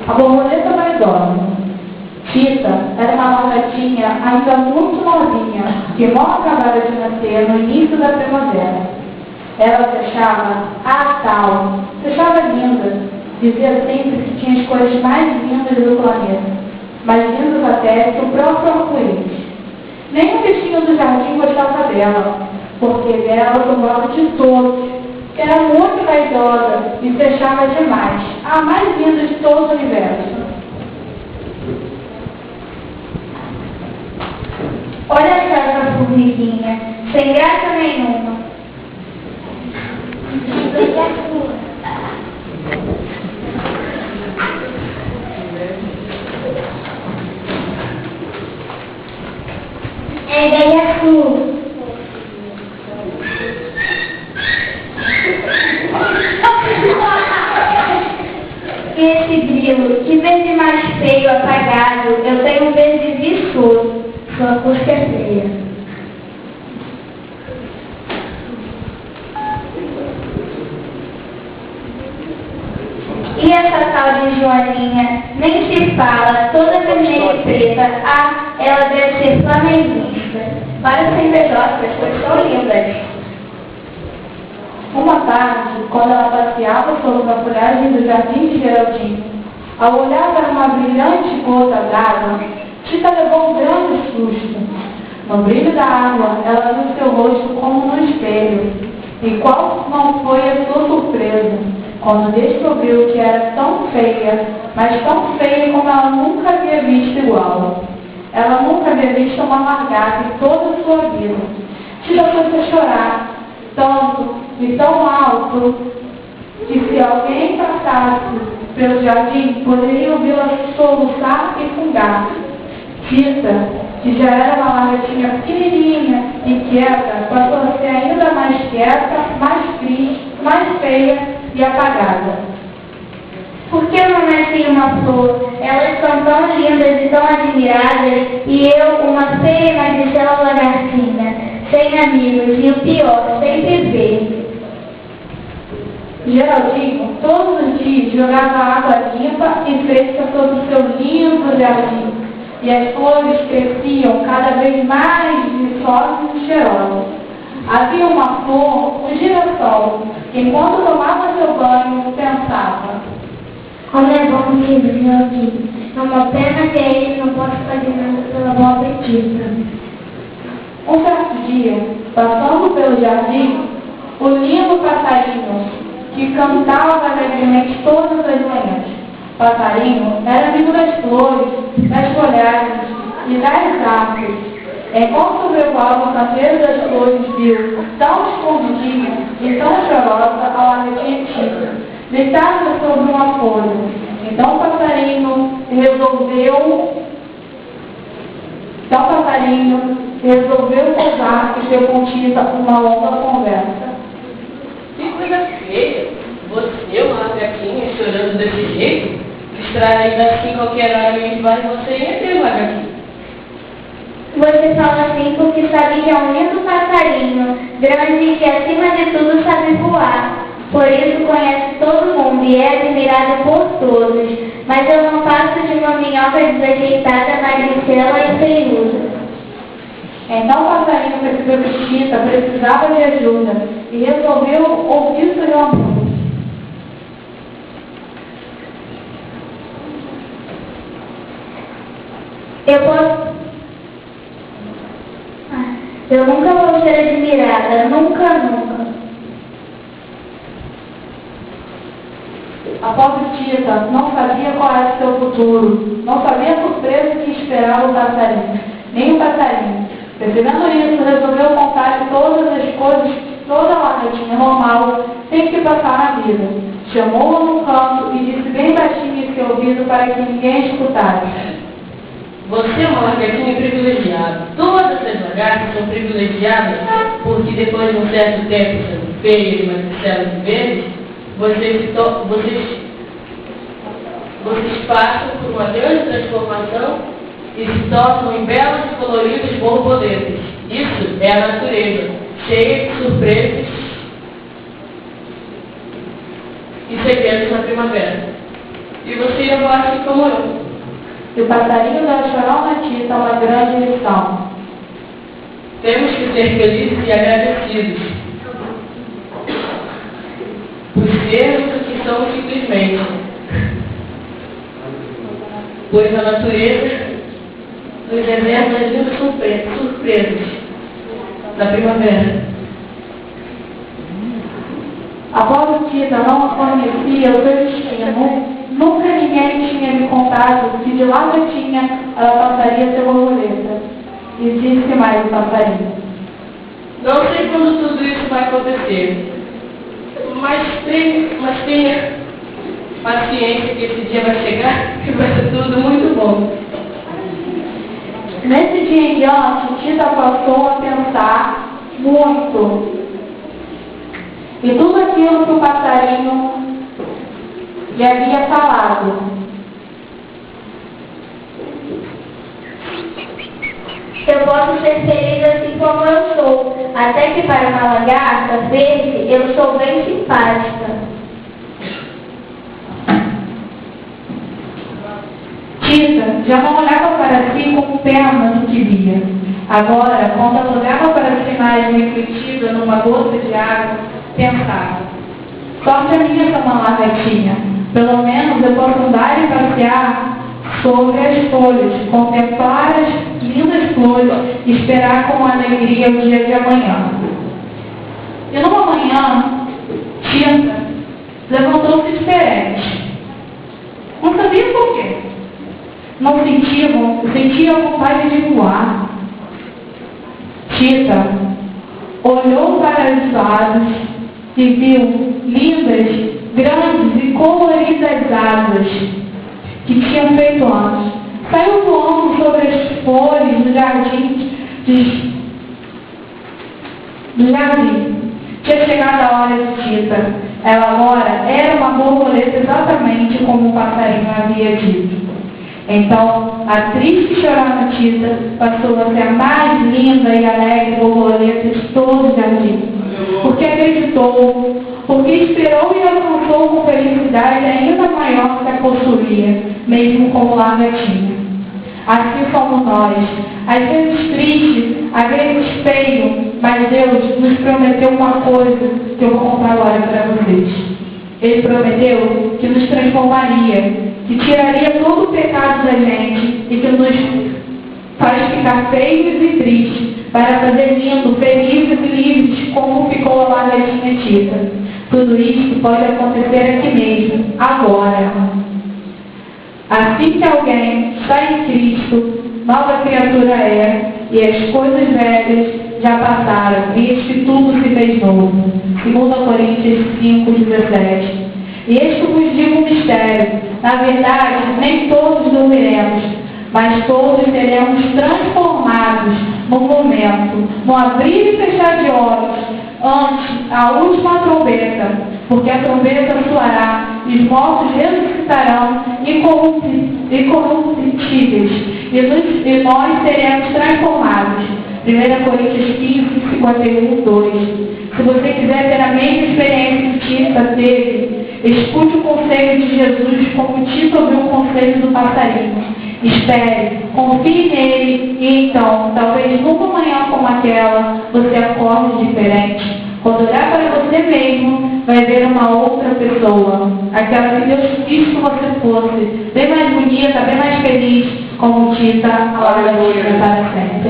A borboleta vaidosa. Tita era uma lagartinha ainda muito novinha, que mal acabara de nascer no início da primavera. Ela se achava linda, dizia sempre que tinha as cores mais lindas do planeta, mais lindas até que o próprio arco-íris. Nem o bichinho do jardim gostava dela, porque dela tomava de todos, que era muito vaidosa e se achava demais, a mais linda de todo o universo. Olha só essa formiguinha, sem graça nenhuma. É beija-flor. Esse grilo, que verde mais feio, apagado, eu tenho um verde viçoso, sua cor que é feia. E essa tal de Joaninha, nem se fala, toda vermelha e preta, ela deve ser flamenguista. Para ser invejosa, as coisas são lindas. Uma tarde, quando ela passeava sobre a folhagem do jardim de Geraldinho, ao olhar para uma brilhante gota d'água, Tita levou um grande susto. No brilho da água, ela viu seu rosto como no espelho. E qual não foi a sua surpresa, quando descobriu que era tão feia, mas tão feia como ela nunca havia visto igual. Ela nunca havia visto uma largata em toda a sua vida. Tita foi a chorar, tanto e tão alto, que se alguém passasse pelo jardim, poderia ouvi-la soluçar e fungar. Tita, que já era uma lagartinha pequenininha e quieta, passou a ser ainda mais quieta, mais triste, mais feia e apagada. Por que eu não nasci uma flor? Elas são tão lindas e tão admiráveis, e eu, uma feia e magicela lagartinha, sem amigos, e o pior, sem viver. Geraldinho, todos os dias, jogava água limpa e fresca sobre o seu lindo jardim, e as flores cresciam cada vez mais viçosas e cheirosas. Havia uma flor, o girassol, que enquanto tomava seu banho, pensava: como é bom que vive aqui. É uma pena que ele não possa fazer nada pela boa petita. Um certo dia, passando pelo jardim, o lindo passarinho, que cantava alegremente todas as manhãs. Passarinho era amigo das flores, das folhagens e das árvores. Enquanto sobrevoava o canteiro das flores, viu, tão escondidinha e tão chorosa, a lagartinha Tita, deitada sobre uma folha. Então o passarinho resolveu pousar e ter com Tita uma longa conversa. Que coisa feia! Você, uma lagartinha, chorando desse jeito, distraída assim qualquer hora e vai você entra, lagartinha. Você fala assim porque sabe que é um lindo passarinho, grande e que acima de tudo sabe voar. Por isso conhece todo mundo e é admirado por todos. Mas eu não passo de uma minhoca desajeitada, magricela e feiuda. Então o passarinho percebeu que Tita precisava de ajuda e resolveu ouvir seu amor. Eu nunca vou ser admirada, nunca. A pobre Tita não sabia qual era o seu futuro, não sabia a surpresa que esperava o passarinho, nem o passarinho. Percebendo isso, resolveu contar todas as coisas que toda lagartinha normal tem que passar na vida. Chamou-a num canto e disse bem baixinho em seu ouvido para que ninguém escutasse: você é uma lagartinha privilegiada. Todas as lagartas são privilegiadas porque depois de um certo tempo sendo feias, magricelas e verdes, vocês passam por uma grande transformação e se tornam em belas e coloridas borboletas. Isso é a natureza, cheia de surpresas e segredos na primavera. E você, eu acho assim como eu. E o passarinho da chorona Tita uma grande lição. Temos que ser felizes e agradecidos por sermos o que somos simplesmente, pois a natureza nos reserva as lindas surpresas da primavera. Após Tita não conhecia o seu destino, nunca ninguém tinha me contado que de lá já tinha ela passaria seu borboleta. E disse mais o passarinho: Não sei quando tudo isso vai acontecer, mas tenha paciência que esse dia vai chegar e vai ser tudo muito bom. Nesse dia em diante, Tita passou a pensar muito. E tudo aquilo que o passarinho lhe havia falado. Eu posso ser feliz assim como eu sou, até que para uma lagarta verde eu sou bem simpática. Tita já não olhava para si com pena do que via. Agora, quando ela olhava para as finais refletida numa gota de água, pensava: sorte a minha essa lagartinha. Pelo menos eu posso andar e passear sobre as folhas, contemplar as lindas flores e esperar com alegria o dia de amanhã. E numa manhã, Tita levantou-se diferente. Não sabia por quê. Não sentia vontade de voar. Tita olhou para os lados e viu lindas, grandes e coloridas asas que tinham feito anos. Saiu voando sobre as flores do jardim. Tinha chegado a hora de Tita. Ela agora era uma borboleta exatamente como o passarinho havia dito. Então, a triste e chorona Tita passou a ser a mais linda e alegre borboleta de todo o jardim. Porque acreditou, porque esperou e alcançou com felicidade ainda maior que a possuía, mesmo como lagartinha. Assim somos nós, às vezes tristes, às vezes feio, mas Deus nos prometeu uma coisa que eu vou contar agora para vocês. Ele prometeu que nos transformaria, que tiraria todo o pecado da gente e que nos faz ficar feios e tristes, para fazer lindo, felizes e livres, como ficou a lagartinha Tita. Tudo isso pode acontecer aqui mesmo, agora. Assim que alguém está em Cristo, nova criatura é, e as coisas velhas já passaram, e eis que tudo se fez novo. 2 Coríntios 5:17. E este vos digo um mistério. Na verdade, nem todos dormiremos, mas todos seremos transformados num momento, no abrir e fechar de olhos, antes a última trombeta, porque a trombeta soará, e os mortos ressuscitarão incorruptíveis, e nós seremos transformados. 1 Coríntios 15:51-2. Se você quiser ter a mesma experiência que Tita teve, escute o conselho de Jesus como Tita ouviu o conselho do passarinho. Espere, confie nele e então, talvez numa manhã como aquela, você acorde diferente. Quando olhar para você mesmo, vai ver uma outra pessoa. Aquela que Deus quis que você fosse. Bem mais bonita, bem mais feliz, como Tita, a lagartinha para sempre.